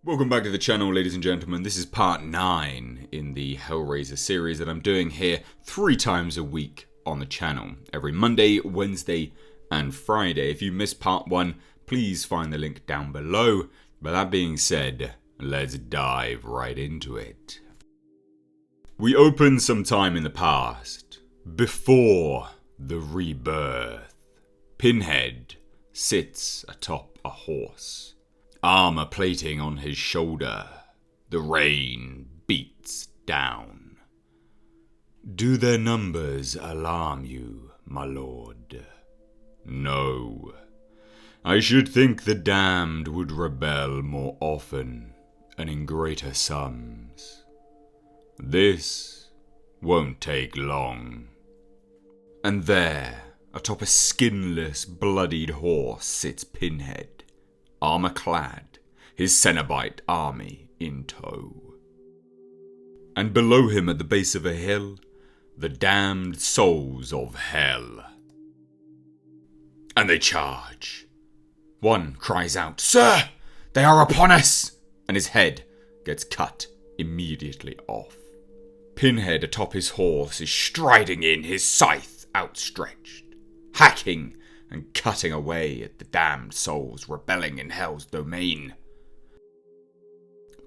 Welcome back to the channel, ladies and gentlemen. This is part 9 in the HELLRAISER series that I'm doing here 3 times a week on the channel. Every Monday, Wednesday, and Friday. If you missed part 1, please find the link down below. But that being said, let's dive right into it. We open some time in the past, before the rebirth. Pinhead sits atop a horse. Armor plating on his shoulder. The rain beats down. Do their numbers alarm you, my lord? No. I should think the damned would rebel more often and in greater sums. This won't take long. And there, atop a skinless, bloodied horse sits Pinhead. Armor-clad, his Cenobite army in tow. And below him at the base of a hill, the damned souls of hell. And they charge. One cries out, "Sir, they are upon us!" and his head gets cut immediately off. Pinhead atop his horse is striding in, his scythe outstretched, hacking and cutting away at the damned souls rebelling in Hell's domain.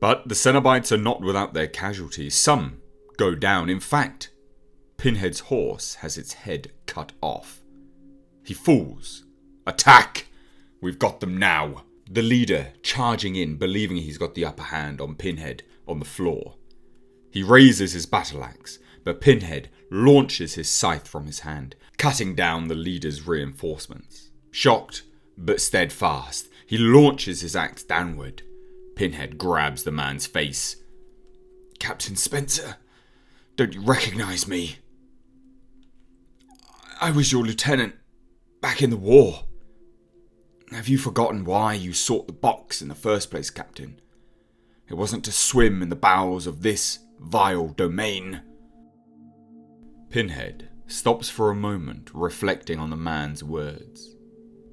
But the Cenobites are not without their casualties. Some go down. In fact, Pinhead's horse has its head cut off. He falls. Attack! We've got them now. The leader charging in, believing he's got the upper hand on Pinhead on the floor. He raises his battle axe, but Pinhead launches his scythe from his hand, cutting down the leader's reinforcements. Shocked, but steadfast, he launches his axe downward. Pinhead grabs the man's face. "Captain Spencer, don't you recognize me? I was your lieutenant back in the war. Have you forgotten why you sought the box in the first place, Captain? It wasn't to swim in the bowels of this vile domain." Pinhead stops for a moment, reflecting on the man's words,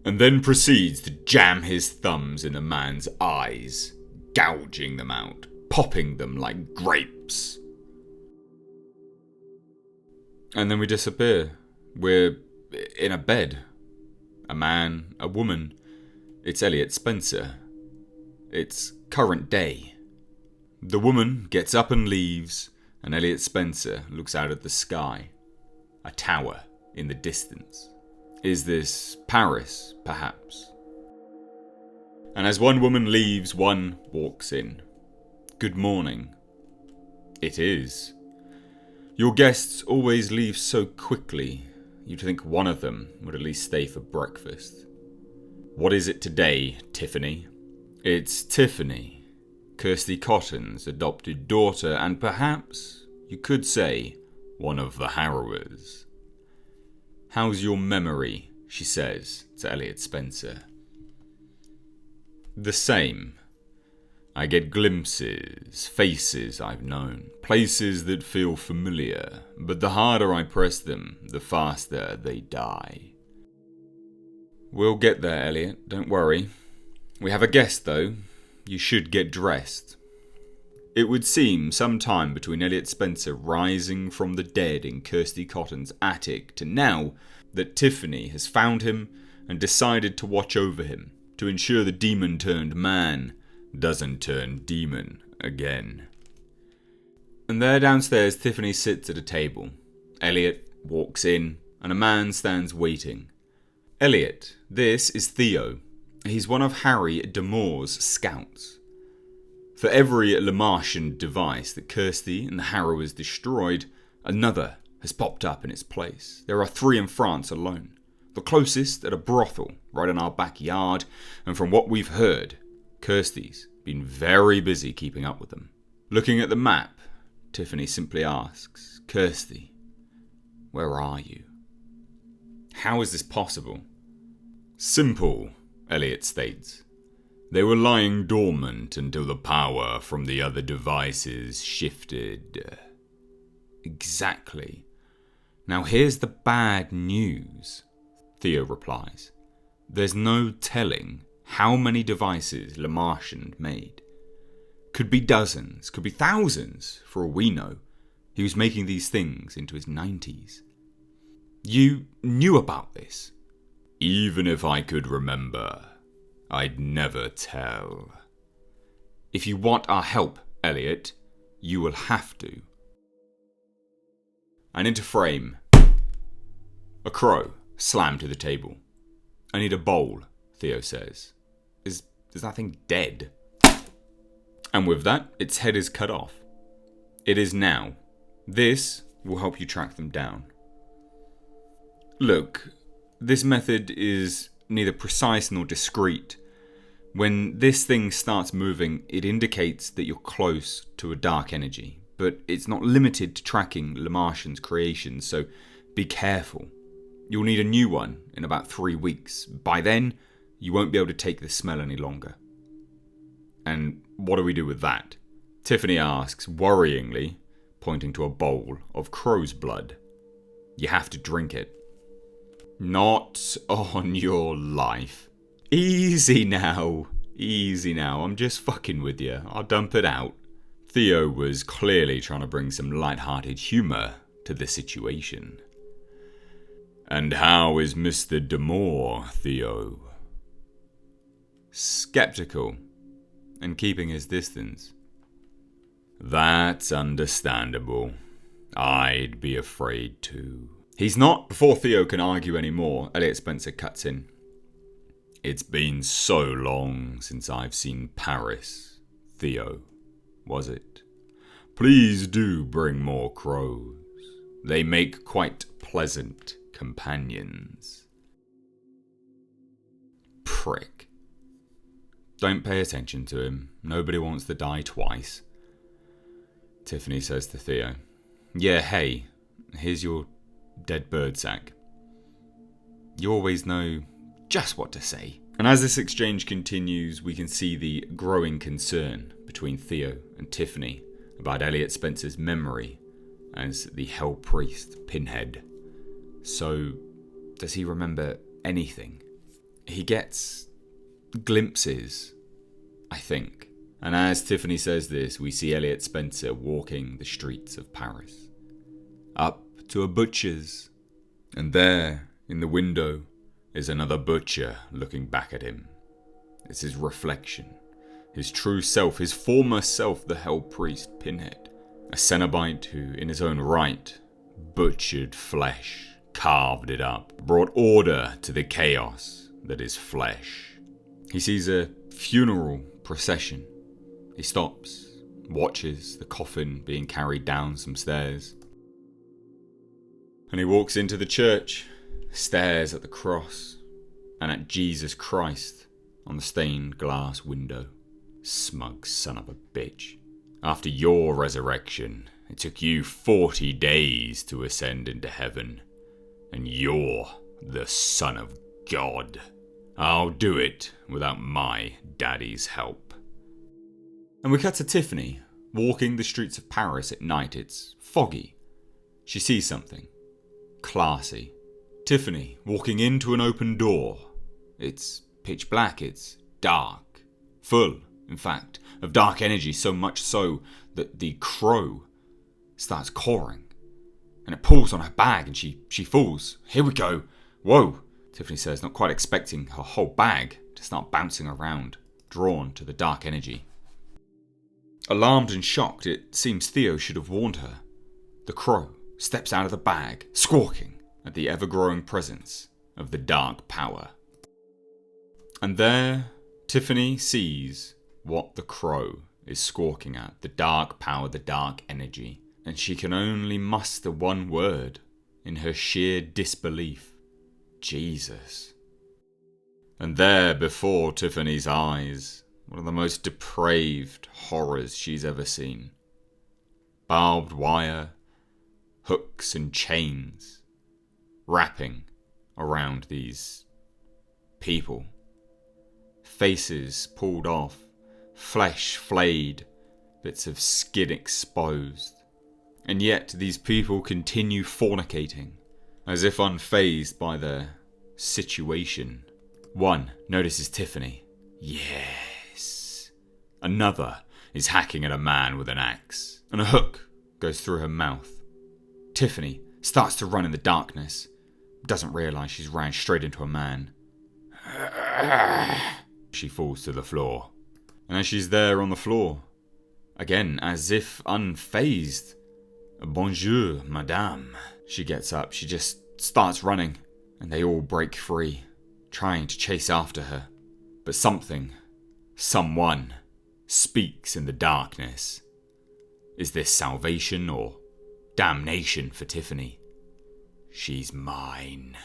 and then proceeds to jam his thumbs in the man's eyes, gouging them out, popping them like grapes. And then we disappear. We're in a bed. A man, a woman. It's Elliot Spencer. It's current day. The woman gets up and leaves, and Elliot Spencer looks out at the sky. A tower in the distance. Is this Paris, perhaps? And as one woman leaves, one walks in. "Good morning." It is. Your guests always leave so quickly, you'd think one of them would at least stay for breakfast. What is it today, Tiffany? It's Tiffany. Kirsty Cotton's adopted daughter, and perhaps, you could say, one of the harrowers. "How's your memory?" she says to Elliot Spencer. "The same. I get glimpses, faces I've known, places that feel familiar, but the harder I press them, the faster they die." "We'll get there, Elliot, don't worry. We have a guest, though. You should get dressed." It would seem some time between Elliot Spencer rising from the dead in Kirsty Cotton's attic to now that Tiffany has found him and decided to watch over him to ensure the demon-turned-man doesn't turn demon again. And there downstairs Tiffany sits at a table. Elliot walks in and a man stands waiting. "Elliot, this is Theo. He's one of Harry Damour's scouts. For every Lamartian device that Kirsty and the Harrowers destroyed, another has popped up in its place. There are 3 in France alone. The closest at a brothel right in our backyard, and from what we've heard, Kirsty's been very busy keeping up with them." Looking at the map, Tiffany simply asks, "Kirsty, where are you?" "How is this possible?" "Simple," Elliot states. "They were lying dormant until the power from the other devices shifted." "Exactly. Now here's the bad news," Theo replies. "There's no telling how many devices Lamartian made. Could be dozens, could be thousands, for all we know. He was making these things into his 90s. You knew about this? Even if I could remember, I'd never tell. If you want our help, Elliot, you will have to. And into frame, a crow slammed to the table. I need a bowl, Theo says. Is that thing dead? And with that, its head is cut off. It is now. This will help you track them down. Look, this method is neither precise nor discreet. When this thing starts moving, it indicates that you're close to a dark energy, but it's not limited to tracking Le Martian's creations, so be careful. You'll need a new one in about 3 weeks. By then, you won't be able to take the smell any longer. And what do we do with that? Tiffany asks, worryingly, pointing to a bowl of crow's blood. You have to drink it. Not on your life. Easy now. I'm just fucking with you. I'll dump it out. Theo was clearly trying to bring some light-hearted humour to the situation. And how is Mr. Damore, Theo? Skeptical, and keeping his distance. That's understandable. I'd be afraid too. He's not. Before Theo can argue anymore, Elliot Spencer cuts in. It's been so long since I've seen Paris, Theo, was it? Please do bring more crows. They make quite pleasant companions. Prick. Don't pay attention to him. Nobody wants to die twice. Tiffany says to Theo, yeah, hey, here's your dead bird sack. You always know just what to say. And as this exchange continues, we can see the growing concern between Theo and Tiffany about Elliot Spencer's memory as the Hell Priest Pinhead. So, does he remember anything? He gets glimpses, I think. And as Tiffany says this, we see Elliot Spencer walking the streets of Paris. Up to a butcher's. And there, in the window, is another butcher looking back at him. It's his reflection. His true self, his former self, the Hell Priest Pinhead. A Cenobite who, in his own right, butchered flesh, carved it up, brought order to the chaos that is flesh. He sees a funeral procession. He stops, watches the coffin being carried down some stairs. And he walks into the church, stares at the cross, and at Jesus Christ on the stained glass window. Smug son of a bitch. After your resurrection, it took you 40 days to ascend into heaven. And you're the Son of God. I'll do it without my daddy's help. And we cut to Tiffany, walking the streets of Paris at night. It's foggy. She sees something. Classy. Tiffany, walking into an open door. It's pitch black, it's dark. Full, in fact, of dark energy, so much so that the crow starts cawing. And it pulls on her bag and she falls. Here we go. Whoa, Tiffany says, not quite expecting her whole bag to start bouncing around, drawn to the dark energy. Alarmed and shocked, it seems Theo should have warned her. The crow steps out of the bag, squawking at the ever-growing presence of the dark power. And there, Tiffany sees what the crow is squawking at, the dark power, the dark energy, and she can only muster one word in her sheer disbelief. Jesus. And there, before Tiffany's eyes, one of the most depraved horrors she's ever seen. Barbed wire, hooks and chains, wrapping around these people. Faces pulled off, flesh flayed, bits of skin exposed. And yet these people continue fornicating, as if unfazed by their situation. One notices Tiffany. Yes. Another is hacking at a man with an axe, and a hook goes through her mouth. Tiffany starts to run in the darkness, but doesn't realise she's ran straight into a man. She falls to the floor. And as she's there on the floor, again, as if unfazed, "Bonjour, madame." She gets up, she just starts running, and they all break free, trying to chase after her. But someone, speaks in the darkness. Is this salvation or damnation for Tiffany? She's mine.